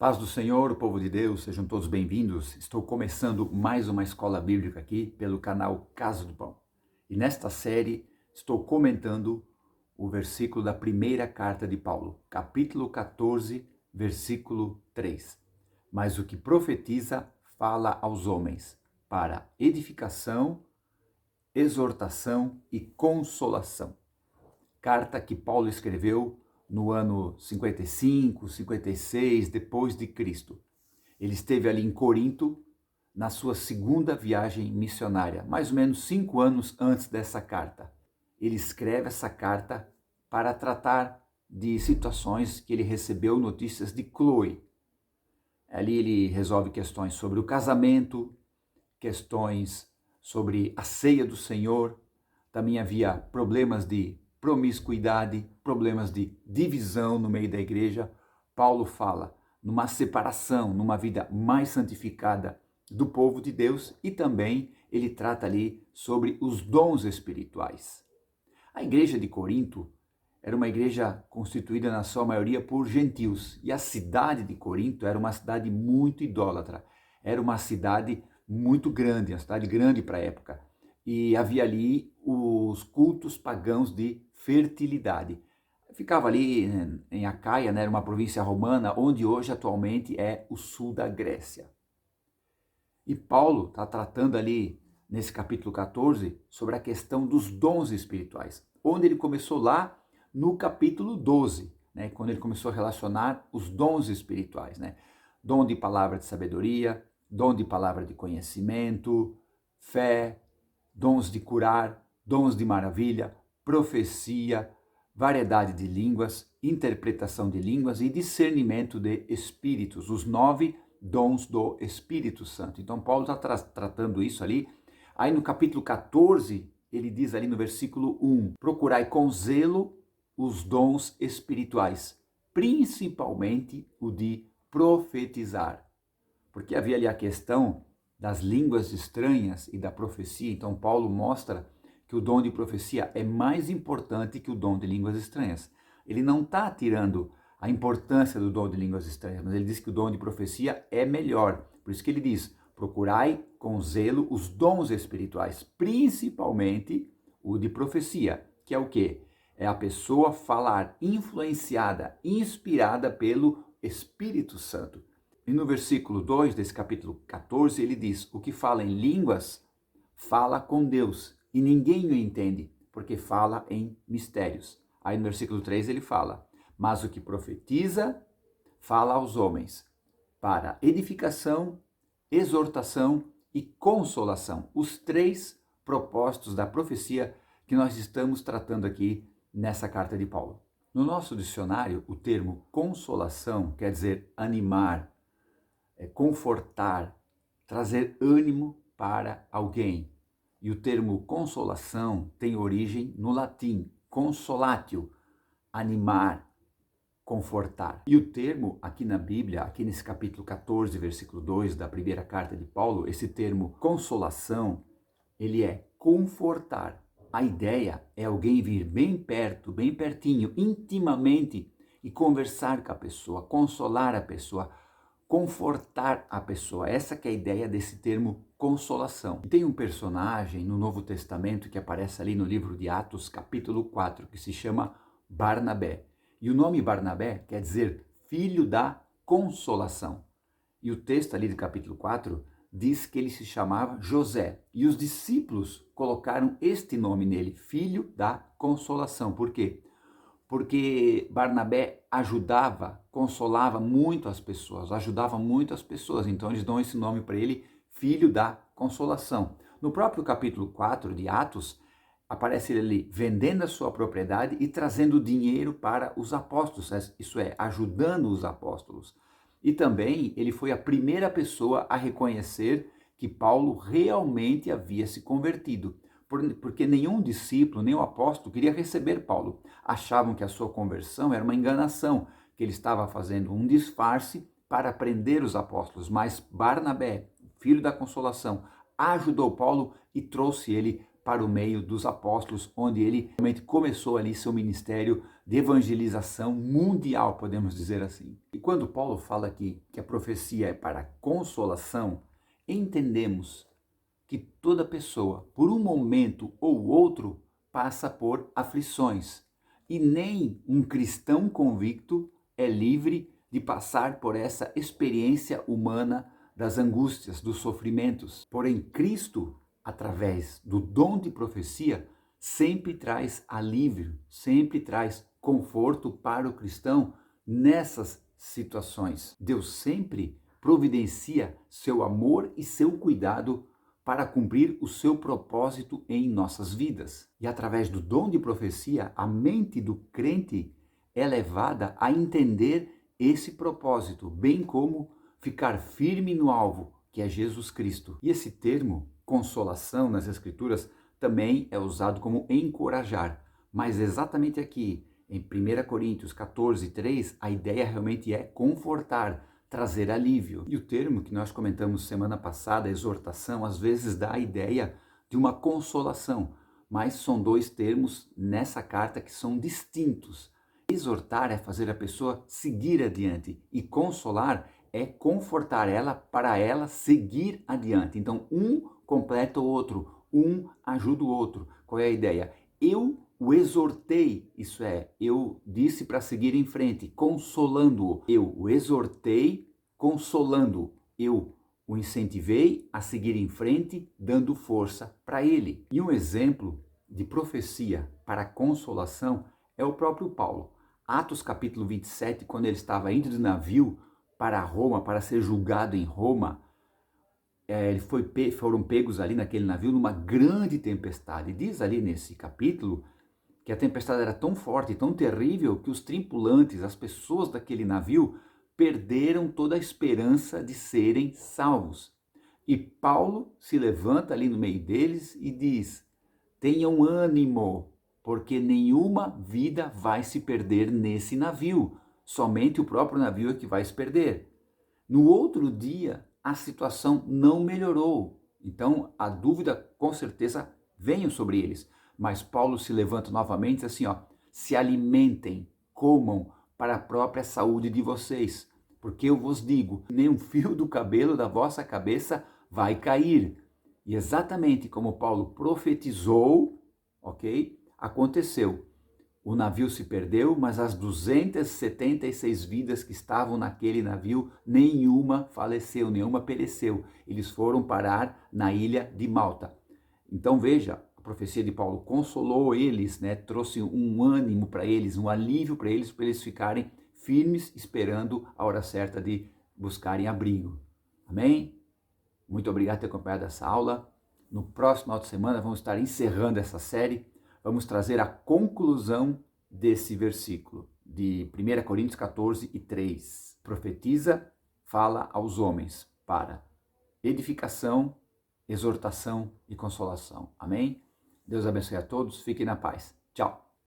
Paz do Senhor, povo de Deus, sejam todos bem-vindos. Estou começando mais uma escola bíblica aqui pelo canal Casa do Pão. E nesta série estou comentando o versículo da primeira carta de Paulo, capítulo 14, versículo 3. Mas o que profetiza fala aos homens para edificação, exortação e consolação. Carta que Paulo escreveu no ano 55, 56 depois de Cristo. Ele esteve ali em Corinto na sua segunda viagem missionária, mais ou menos 5 anos antes dessa carta. Ele escreve essa carta para tratar de situações que ele recebeu notícias de Chloe. Ali ele resolve questões sobre o casamento, questões sobre a ceia do Senhor. Também havia problemas de promiscuidade, problemas de divisão no meio da igreja. Paulo fala numa separação, numa vida mais santificada do povo de Deus, e também ele trata ali sobre os dons espirituais. A igreja de Corinto era uma igreja constituída na sua maioria por gentios, e a cidade de Corinto era uma cidade muito idólatra, era uma cidade muito grande, uma cidade grande para a época, e havia ali os cultos pagãos de fertilidade. Ficava ali em Acaia, né, era uma província romana, onde hoje atualmente é o sul da Grécia. E Paulo está tratando ali, nesse capítulo 14, sobre a questão dos dons espirituais, onde ele começou lá no capítulo 12, né, quando ele começou a relacionar os dons espirituais, né? Dom de palavra de sabedoria, dom de palavra de conhecimento, fé, dons de curar, dons de maravilha, profecia, variedade de línguas, interpretação de línguas e discernimento de espíritos, os 9 dons do Espírito Santo. Então Paulo está tratando isso ali. Aí no capítulo 14, ele diz ali no versículo 1, procurai com zelo os dons espirituais, principalmente o de profetizar. Porque havia ali a questão das línguas estranhas e da profecia. Então Paulo mostra que o dom de profecia é mais importante que o dom de línguas estranhas. Ele não está tirando a importância do dom de línguas estranhas, mas ele diz que o dom de profecia é melhor. Por isso que ele diz, procurai com zelo os dons espirituais, principalmente o de profecia, que é o quê? É a pessoa falar influenciada, inspirada pelo Espírito Santo. E no versículo 2 desse capítulo 14, ele diz, o que fala em línguas, fala com Deus, e ninguém o entende, porque fala em mistérios. Aí no versículo 3 ele fala, mas o que profetiza, fala aos homens, para edificação, exortação e consolação. Os 3 propósitos da profecia que nós estamos tratando aqui nessa carta de Paulo. No nosso dicionário, o termo consolação quer dizer animar, confortar, trazer ânimo para alguém. E o termo consolação tem origem no latim, consolatio, animar, confortar. E o termo aqui na Bíblia, aqui nesse capítulo 14, versículo 2 da primeira carta de Paulo, esse termo consolação, ele é confortar. A ideia é alguém vir bem perto, bem pertinho, intimamente e conversar com a pessoa, consolar a pessoa, confortar a pessoa. Essa que é a ideia desse termo consolação. E tem um personagem no Novo Testamento que aparece ali no livro de Atos, capítulo 4, que se chama Barnabé. E o nome Barnabé quer dizer filho da consolação. E o texto ali do capítulo 4 diz que ele se chamava José. E os discípulos colocaram este nome nele, filho da consolação. Por quê? Porque Barnabé ajudava, consolava muito as pessoas, ajudava muito as pessoas. Então eles dão esse nome para ele, filho da consolação. No próprio capítulo 4 de Atos, aparece ele ali vendendo a sua propriedade e trazendo dinheiro para os apóstolos, isso é, ajudando os apóstolos. E também ele foi a primeira pessoa a reconhecer que Paulo realmente havia se convertido, porque nenhum discípulo, nenhum apóstolo queria receber Paulo. Achavam que a sua conversão era uma enganação, que ele estava fazendo um disfarce para prender os apóstolos. Mas Barnabé, filho da consolação, ajudou Paulo e trouxe ele para o meio dos apóstolos, onde ele realmente começou ali seu ministério de evangelização mundial, podemos dizer assim. E quando Paulo fala aqui que a profecia é para consolação, entendemos que toda pessoa, por um momento ou outro, passa por aflições. E nem um cristão convicto é livre de passar por essa experiência humana das angústias, dos sofrimentos. Porém, Cristo, através do dom de profecia, sempre traz alívio, sempre traz conforto para o cristão nessas situações. Deus sempre providencia seu amor e seu cuidado para cumprir o seu propósito em nossas vidas. E através do dom de profecia, a mente do crente é levada a entender esse propósito, bem como ficar firme no alvo, que é Jesus Cristo. E esse termo, consolação, nas Escrituras, também é usado como encorajar. Mas exatamente aqui, em 1 Coríntios 14, 3, a ideia realmente é confortar, trazer alívio. E o termo que nós comentamos semana passada, exortação, às vezes dá a ideia de uma consolação, mas são dois termos nessa carta que são distintos. Exortar é fazer a pessoa seguir adiante e consolar é confortar ela para ela seguir adiante. Então, um completa o outro, um ajuda o outro. Qual é a ideia? Eu o exortei, isso é, eu disse para seguir em frente, consolando-o. Eu o exortei, consolando-o. Eu o incentivei a seguir em frente, dando força para ele. E um exemplo de profecia para consolação é o próprio Paulo. Atos capítulo 27, quando ele estava indo de navio para Roma, para ser julgado em Roma, foram pegos ali naquele navio numa grande tempestade. Diz ali nesse capítulo que a tempestade era tão forte, tão terrível, que os tripulantes, as pessoas daquele navio, perderam toda a esperança de serem salvos. E Paulo se levanta ali no meio deles e diz: tenham ânimo, porque nenhuma vida vai se perder nesse navio. Somente o próprio navio é que vai se perder. No outro dia, a situação não melhorou. Então, a dúvida com certeza veio sobre eles. Mas Paulo se levanta novamente e diz assim, se alimentem, comam para a própria saúde de vocês. Porque eu vos digo, nem um fio do cabelo da vossa cabeça vai cair. E exatamente como Paulo profetizou, aconteceu. O navio se perdeu, mas as 276 vidas que estavam naquele navio, nenhuma faleceu, nenhuma pereceu. Eles foram parar na ilha de Malta. Então veja, a profecia de Paulo consolou eles, trouxe um ânimo para eles, um alívio para eles ficarem firmes, esperando a hora certa de buscarem abrigo. Amém? Muito obrigado por ter acompanhado essa aula. No próximo final de semana vamos estar encerrando essa série. Vamos trazer a conclusão desse versículo, de 1 Coríntios 14 e 3. Profetiza, fala aos homens para edificação, exortação e consolação. Amém? Deus abençoe a todos. Fiquem na paz. Tchau.